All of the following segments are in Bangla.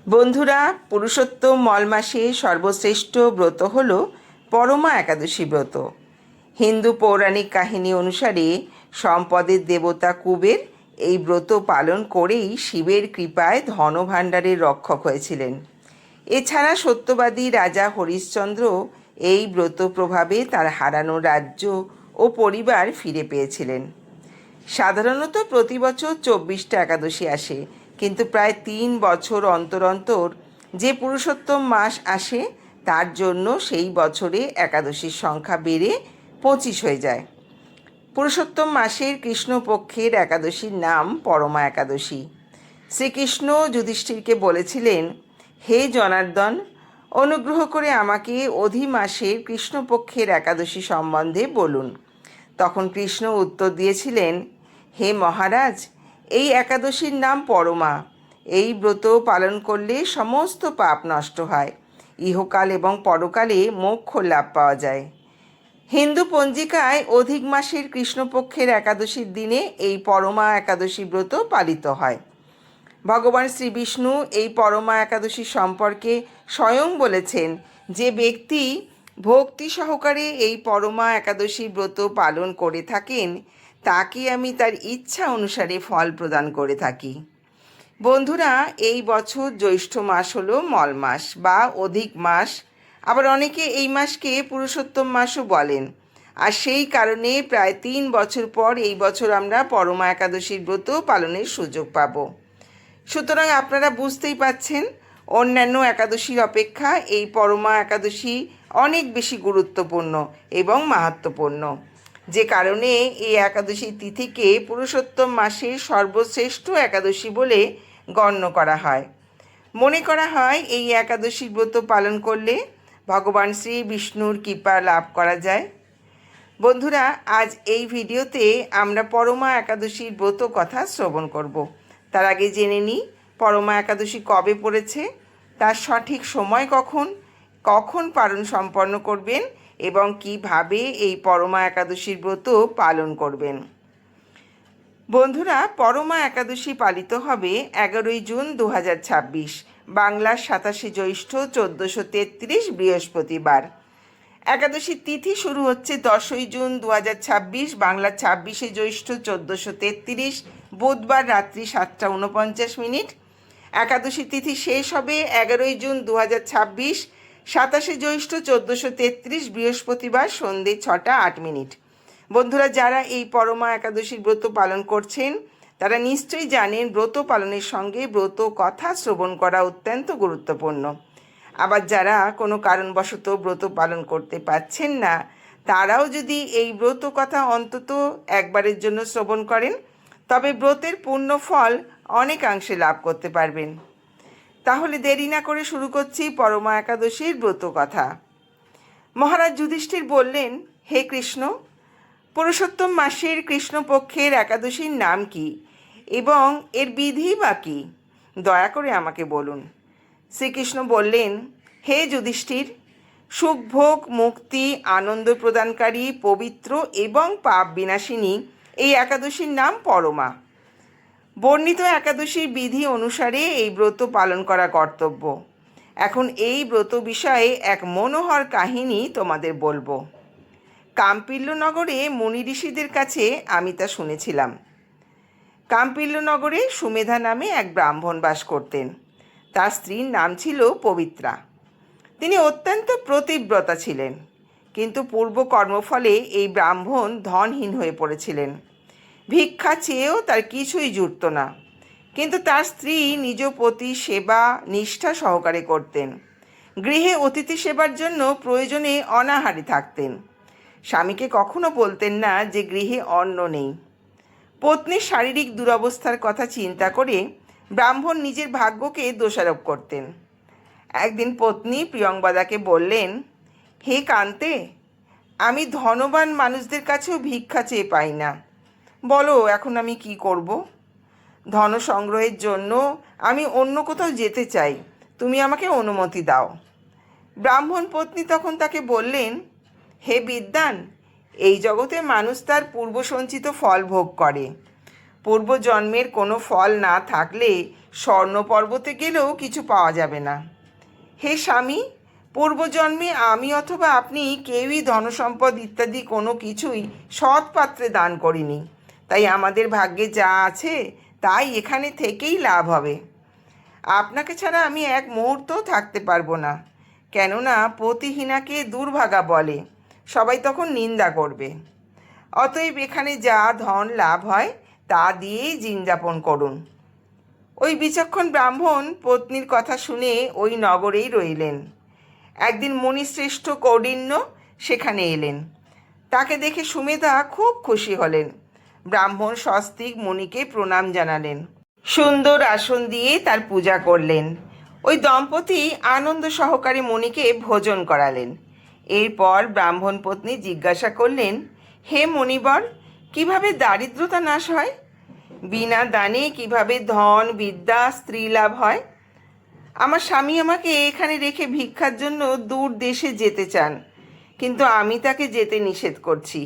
বন্ধুরা, পুরুষোত্তম মল মাসে সর্বশ্রেষ্ঠ ব্রত হল পরমা একাদশী ব্রত। হিন্দু পৌরাণিক কাহিনী অনুসারে সম্পদের দেবতা কুবের এই ব্রত পালন করেই শিবের কৃপায় ধনভাণ্ডারের রক্ষক হয়েছিলেন। এছাড়া সত্যবাদী রাজা হরিশ্চন্দ্র এই ব্রত প্রভাবে তার হারানো রাজ্য ও পরিবার ফিরে পেয়েছিলেন। সাধারণত প্রতি বছর 24টা একাদশী আসে, কিন্তু প্রায় 3 বছর অন্তর অন্তর যে পুরুষোত্তম মাস আসে তার জন্য সেই বছরে একাদশীর সংখ্যা বেড়ে 25 হয়ে যায়। পুরুষোত্তম মাসের কৃষ্ণপক্ষের একাদশীর নাম পরমা একাদশী। শ্রীকৃষ্ণ যুধিষ্ঠিরকে বলেছিলেন, হে জনার্দন, অনুগ্রহ করে আমাকে অধি মাসের কৃষ্ণপক্ষের একাদশী সম্বন্ধে বলুন। তখন কৃষ্ণ উত্তর দিয়েছিলেন, হে মহারাজ, এই একাদশীর নাম পরমা। এই ব্রত পালন করলে সমস্ত পাপ নষ্ট হয়, ইহকাল এবং পরকালে মোক্ষ লাভ পাওয়া যায়। হিন্দু পঞ্জিকায় অধিক মাসের কৃষ্ণপক্ষের একাদশীর দিনে এই পরমা একাদশী ব্রত পালিত হয়। ভগবান শ্রীবিষ্ণু এই পরমা একাদশী সম্পর্কে স্বয়ং বলেছেন, যে ব্যক্তি ভক্তি সহকারে এই পরমা একাদশী ব্রত পালন করে থাকেন তাকে আমি তার ইচ্ছা অনুসারে ফল প্রদান করে থাকি। বন্ধুরা, এই বছর জ্যৈষ্ঠ মাস হলো মল মাস বা অধিক মাস। আবার অনেকে এই মাসকে পুরুষোত্তম মাসও বলেন। আর সেই কারণে প্রায় 3 বছর পর এই বছর আমরা পরমা একাদশীর ব্রত পালনের সুযোগ পাব। সুতরাং আপনারা বুঝতেই পাচ্ছেন, অন্যান্য একাদশীর অপেক্ষা এই পরমা একাদশী অনেক বেশি গুরুত্বপূর্ণ এবং মাহাত্ম্যপূর্ণ, যে কারণে এই একাদশী তিথিকে পুরুষোত্তম মাসের সর্বশ্রেষ্ঠ একাদশী বলে গণ্য করা হয়। মনে করা হয় এই একাদশী ব্রত পালন করলে ভগবান শ্রী বিষ্ণুর কৃপা লাভ করা যায়। বন্ধুরা, আজ এই ভিডিওতে আমরা পরমা একাদশীর ব্রত কথা শ্রবণ করব। তার আগে জেনে নিই পরমা একাদশী কবে পড়েছে, তার সঠিক সময় কখন, কখন পালন সম্পন্ন করবেন এবং কিভাবে এই পরমা একাদশীর ব্রত পালন করবেন। বন্ধুরা, পরমা একাদশী পালিত হবে 11ই জুন 2026, বাংলার 27শে জ্যৈষ্ঠ 1433 বৃহস্পতিবার। একাদশী তিথি শুরু হচ্ছে 10ই জুন 2026, বাংলার 26শে জ্যৈষ্ঠ 1433 বুধবার রাত্রি 7:49। একাদশী তিথি শেষ হবে 11ই জুন 2026, 27শে জ্যৈষ্ঠ 1433 বৃহস্পতিবার সন্ধ্যে 6:08। বন্ধুরা, যারা এই পরমা একাদশীর ব্রত পালন করছেন তারা নিশ্চয়ই জানেন ব্রত পালনের সঙ্গে ব্রত কথা শ্রবণ করা অত্যন্ত গুরুত্বপূর্ণ। আবার যারা কোনো কারণবশত ব্রত পালন করতে পারছেন না, তারাও যদি এই ব্রত কথা অন্তত একবারের জন্য শ্রবণ করেন তবে ব্রতের পূর্ণ ফল অনেকাংশে লাভ করতে পারবেন। তাহলে দেরি না করে শুরু করছি পরমা একাদশীর ব্রত কথা। মহারাজ যুধিষ্ঠির বললেন, হে কৃষ্ণ, পুরুষোত্তম মাসের কৃষ্ণপক্ষের একাদশীর নাম কি এবং এর বিধি বা কী? দয়া করে আমাকে বলুন। শ্রীকৃষ্ণ বললেন, হে যুধিষ্ঠির, সুখভোগ, মুক্তি, আনন্দ প্রদানকারী, পবিত্র এবং পাপ বিনাশিনী এই একাদশীর নাম পরমা। বর্ণিত একাদশীর বিধি অনুসারে এই ব্রত পালন করা কর্তব্য। এখন এই ব্রত বিষয়ে এক মনোহর কাহিনী তোমাদের বলবো। কাম্পিল্যনগরে মুনি ঋষিদের কাছে আমি তা শুনেছিলাম। কাম্পিল্যনগরে সুমেধা নামে এক ব্রাহ্মণ বাস করতেন। তার স্ত্রীর নাম ছিল পবিত্রা। তিনি অত্যন্ত প্রতিব্রতা ছিলেন, কিন্তু পূর্ব কর্মফলে এই ব্রাহ্মণ ধনহীন হয়ে পড়েছিলেন। ভিক্ষা চেয়েও তার কিছুই জুটত না, কিন্তু তার স্ত্রী নিজ পতি সেবা নিষ্ঠা সহকারে করতেন। গৃহে অতিথি সেবার জন্য প্রয়োজনে অনাহারে থাকতেন। স্বামীকে কখনো বলতেন না যে গৃহে অন্ন নেই। পত্নীর শারীরিক দুরবস্থার কথা চিন্তা করে ব্রাহ্মণ নিজের ভাগ্যকে দোষারোপ করতেন। একদিন পত্নী প্রিয়ংবদাকে বললেন, হে কান্তে, আমি ধনবান মানুষদের কাছেও ভিক্ষা চেয়ে পাই না। বলো এখন আমি কি করব? ধন সংগ্রহের জন্য আমি অন্য কোথাও যেতে চাই, তুমি আমাকে অনুমতি দাও। ব্রাহ্মণ পত্নী তখন তাকে বললেন, হে বিদ্বান, এই জগতে মানুষ তার পূর্বসঞ্চিত ফল ভোগ করে। পূর্বজন্মের কোনো ফল না থাকলে স্বর্ণ পর্বতে গেলেও কিছু পাওয়া যাবে না। হে স্বামী, পূর্বজন্মে আমি অথবা আপনি কেউই ধনসম্পদ ইত্যাদি কোনো কিছুই সৎ পাত্রে দান করিনি, তাই আমাদের ভাগ্যে যা আছে তাই এখানে থেকেই লাভ হবে। আপনাকে ছাড়া আমি এক মুহূর্তও থাকতে পারবো না, কেননা পতিহীনাকে দুর্ভাগা বলে, সবাই তখন নিন্দা করবে। অতএব এখানে যা ধন লাভ হয় তা দিয়েই দিনযাপন করুন। ওই বিচক্ষণ ব্রাহ্মণ পত্নীর কথা শুনে ওই নগরেই রইলেন। একদিন মুনিশ্রেষ্ঠ কৌডিন্য সেখানে এলেন। তাকে দেখে সুমেধা খুব খুশি হলেন। ব্রাহ্মণ স্বস্তিক মুনিকে প্রণাম জানালেন, সুন্দর আসন দিয়ে তার পূজা করলেন। ওই দম্পতি আনন্দ সহকারে মুনিকে ভোজন করালেন। এরপর ব্রাহ্মণ পত্নী জিজ্ঞাসা করলেন, হে মুনিবর, কিভাবে দারিদ্রতা নাশ হয়? বিনা দানে কিভাবে ধন, বিদ্যা, স্ত্রী লাভ হয়? আমার স্বামী আমাকে এখানে রেখে ভিক্ষার জন্য দূর দেশে যেতে চান, কিন্তু আমি তাকে যেতে নিষেধ করছি।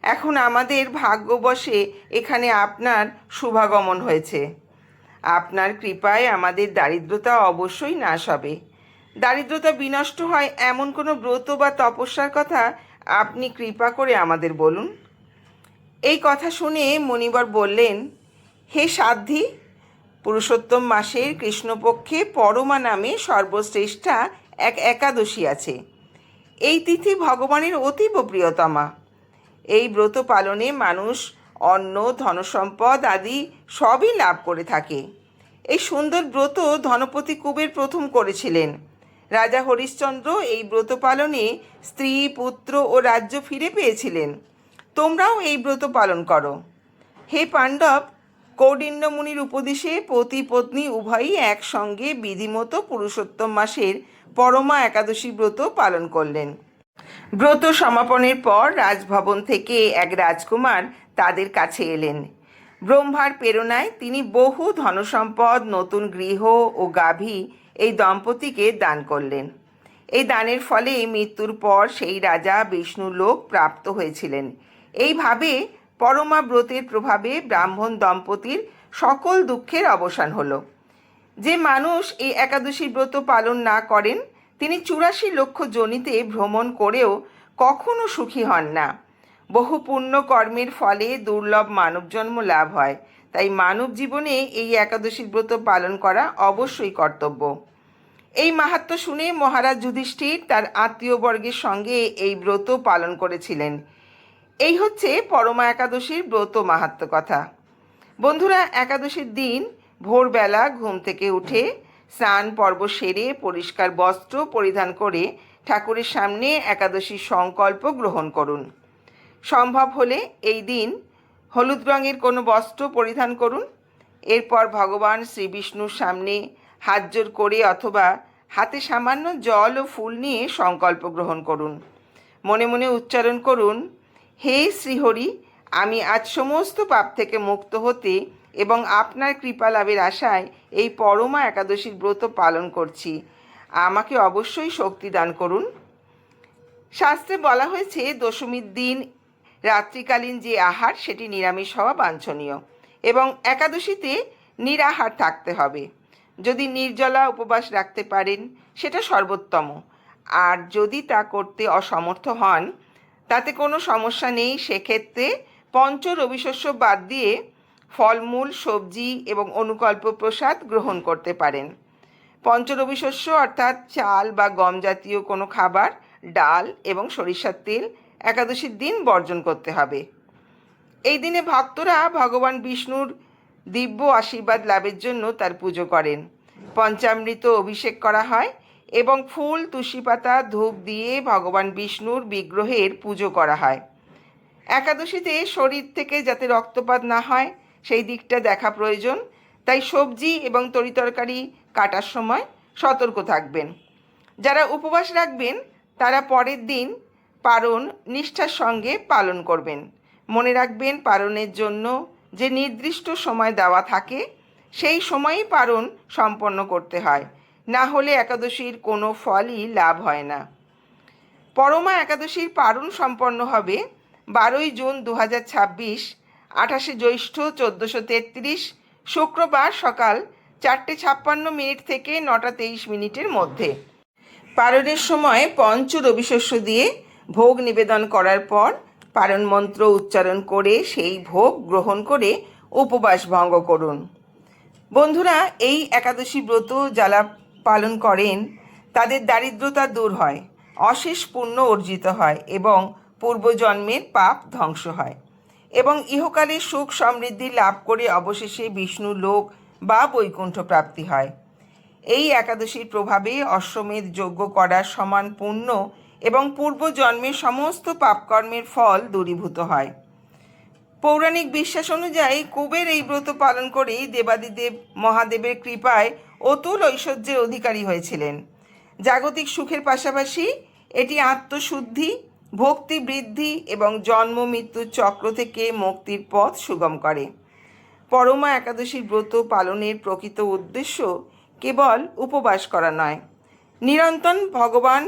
এখন আমাদের ভাগ্যবশে এখানে আপনার শুভাগমন হয়েছে। আপনার কৃপায় আমাদের দারিদ্রতা অবশ্যই নাশ হবে। দারিদ্রতা বিনষ্ট হয় এমন কোনো ব্রত বা তপস্যার কথা আপনি কৃপা করে আমাদের বলুন। এই কথা শুনে মুনিবর বললেন, হে সাধ্বী, পুরুষোত্তম মাসের কৃষ্ণপক্ষে পরমা নামে সর্বশ্রেষ্ঠা এক একাদশী আছে। এই তিথি ভগবানের অতীব প্রিয়তমা। এই ব্রত পালনে মানুষ অন্ন, ধনসম্পদ আদি সবই লাভ করে থাকে। এই সুন্দর ব্রত ধনপতি কুবের প্রথম করেছিলেন। রাজা হরিশ্চন্দ্র এই ব্রত পালনে স্ত্রী, পুত্র ও রাজ্য ফিরে পেয়েছিলেন। তোমরাও এই ব্রত পালন করো। হে পাণ্ডব, কৌডিন্য মুনির উপদেশে পতি পত্নী উভয়ই একসঙ্গে বিধিমতো পুরুষোত্তম মাসের পরমা একাদশী ব্রত পালন করলেন। ব্রত সমাপনের পর রাজভবন থেকে এক রাজকুমার তাদের কাছে এলেন। ব্রহ্মার প্রেরণায় তিনি বহু ধনসম্পদ, নতুন গৃহ ও গাভী এই দম্পতিকে দান করলেন। এই দানের ফলে মৃত্যুর পর সেই রাজা বিষ্ণুলোক প্রাপ্ত হয়েছিলেন। এইভাবে পরমা ব্রতের প্রভাবে ব্রাহ্মণ দম্পতির সকল দুঃখের অবসান হলো। যে মানুষ এই একাদশী ব্রত পালন না করেন তিনি ৮৪ লক্ষ যোনিতে ভ্রমণ করেও কখনো সুখী হন না। বহু পুণ্য কর্মের ফলে দুর্লভ মানবজন্ম লাভ হয়, তাই মানব জীবনে এই একাদশী ব্রত পালন করা অবশ্যই কর্তব্য। এই মাহাত্ম্য শুনে মহারাজ যুধিষ্ঠির তার আত্মীয়বর্গের সঙ্গে এই ব্রত পালন করেছিলেন। এই হচ্ছে পরমা একাদশীর ব্রত মাহাত্ম্য কথা। বন্ধুরা, একাদশীর দিন ভোরবেলা ঘুম থেকে উঠে স্নান পর্ব সেরে পরিষ্কার বস্ত্র পরিধান করে ঠাকুরের সামনে একাদশীর সংকল্প গ্রহণ করুন। সম্ভব হলে এই দিন হলুদ রঙের কোনো বস্ত্র পরিধান করুন। এরপর ভগবান শ্রী বিষ্ণুর সামনে হাত জোড় করে অথবা হাতে সামান্য জল ও ফুল নিয়ে সংকল্প গ্রহণ করুন। মনে মনে উচ্চারণ করুন, হে শ্রীহরি, আমি আজ সমস্ত পাপ থেকে মুক্ত হতে এবং আপনার কৃপা লাভের আশায় এই পরমা একাদশীর ব্রত পালন করছি। আমাকে অবশ্যই শক্তি দান করুন। শাস্ত্রে বলা হয়েছে দশমীর দিন রাত্রিকালীন যে আহার সেটি নিরামিষ হওয়া বাঞ্ছনীয় এবং একাদশীতে নিরাহার থাকতে হবে। যদি নির্জলা উপবাস রাখতে পারেন সেটা সর্বোত্তম, আর যদি তা করতে অসমর্থ হন তাতে কোনো সমস্যা নেই। সেক্ষেত্রে পঞ্চ রবিশস্য বাদ দিয়ে ফলমূল, সবজি এবং অনুকল্প প্রসাদ গ্রহণ করতে পারেন। পঞ্চ রবিশস্য অর্থাৎ চাল বা গম জাতীয় কোনো খাবার, ডাল এবং সরিষার তেল একাদশীর দিন বর্জন করতে হবে। এই দিনে ভক্তরা ভগবান বিষ্ণুর দিব্য আশীর্বাদ লাভের জন্য তার পুজো করেন। পঞ্চামৃত অভিষেক করা হয় এবং ফুল, তুলসী পাতা, ধূপ দিয়ে ভগবান বিষ্ণুর বিগ্রহের পুজো করা হয়। একাদশীতে শরীর থেকে যাতে রক্তপাত না হয় সেই দিকটা দেখা প্রয়োজন, তাই সবজি এবং তরিতরকারি কাটার সময় সতর্ক থাকবেন। যারা উপবাস রাখবেন তারা পরের দিন পারণ নিষ্ঠার সঙ্গে পালন করবেন। মনে রাখবেন, পারণের জন্য যে নির্দিষ্ট সময় দেওয়া থাকে সেই সময়ই পারণ সম্পন্ন করতে হয়, না হলে একাদশীর কোনো ফলই লাভ হয় না। পরমা একাদশীর পারণ সম্পন্ন হবে 12ই জুন 2026, 28শে জ্যৈষ্ঠ 1433 শুক্রবার সকাল 4:56 থেকে 9:23 মধ্যে। পারণের সময় পঞ্চ রবিশস্য দিয়ে ভোগ নিবেদন করার পর পারণ মন্ত্র উচ্চারণ করে সেই ভোগ গ্রহণ করে উপবাস ভঙ্গ করুন। বন্ধুরা, এই একাদশী ব্রত যারা পালন করেন তাদের দারিদ্রতা দূর হয়, অশেষ পুণ্য অর্জিত হয় এবং পূর্বজন্মের পাপ ধ্বংস হয় এবং ইহকালে সুখ সমৃদ্ধি লাভ করে অবশেষে বিষ্ণু লোক বা বৈকুণ্ঠ প্রাপ্তি হয়। এই একাদশীর প্রভাবে অশ্বমেধ যজ্ঞ করার সমান পুণ্য এবং পূর্বজন্মের সমস্ত পাপকর্মের ফল দূরীভূত হয়। পৌরাণিক বিশ্বাস অনুযায়ী কুবের এই ব্রত পালন করেই দেবাদিদেব মহাদেবের কৃপায় অতুল ঐশ্বর্যের অধিকারী হয়েছিলেন। জাগতিক সুখের পাশাপাশি এটি আত্মশুদ্ধি, ভক্তি বৃদ্ধি এবং জন্ম মৃত্যুর চক্র থেকে মুক্তির পথ সুগম করে। পরমা একাদশীর ব্রত পালনের প্রকৃত উদ্দেশ্য কেবল উপবাস করা নয়, নিরন্তর ভগবান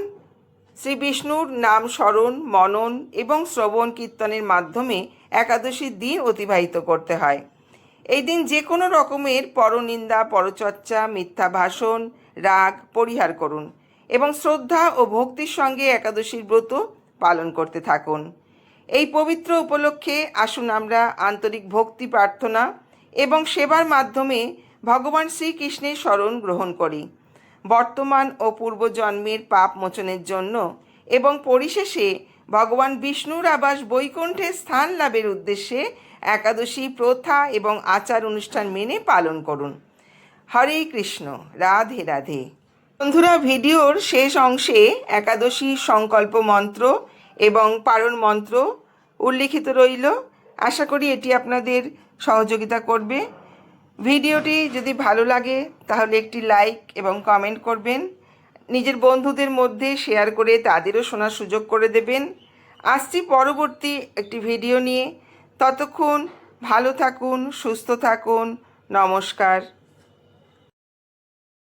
শ্রী বিষ্ণুর নাম স্মরণ, মনন এবং শ্রবণ কীর্তনের মাধ্যমে একাদশীর দিন অতিবাহিত করতে হয়। এই দিন যে কোনো রকমের পরনিন্দা, পরচর্চা, মিথ্যা ভাষণ, রাগ পরিহার করুন এবং শ্রদ্ধা ও ভক্তির সঙ্গে একাদশীর ব্রত পালন করতে থাকুন। এই পবিত্র উপলক্ষে আসুন আমরা আন্তরিক ভক্তি প্রার্থনা এবং সেবার মাধ্যমে ভগবান শ্রীকৃষ্ণের শরণ গ্রহণ করি, বর্তমান ও পূর্বজন্মের পাপ মোচনের জন্য এবং পরিশেষে ভগবান বিষ্ণুর আবাস বৈকুণ্ঠে স্থান লাভের উদ্দেশ্যে একাদশী প্রথা এবং আচার অনুষ্ঠান মেনে পালন করুন। হরে কৃষ্ণ, রাধে রাধে। বন্ধুরা, ভিডিওর শেষ অংশে একাদশী সংকল্প মন্ত্র এবং পারণ মন্ত্র উল্লিখিত রইল। আশা করি এটি আপনাদের সহযোগিতা করবে। ভিডিওটি যদি ভালো লাগে তাহলে একটি লাইক এবং কমেন্ট করবেন, নিজের বন্ধুদের মধ্যে শেয়ার করে তাদেরও শোনার সুযোগ করে দেবেন। আসছি পরবর্তী একটি ভিডিও নিয়ে। ততক্ষণ ভালো থাকুন, সুস্থ থাকুন। নমস্কার।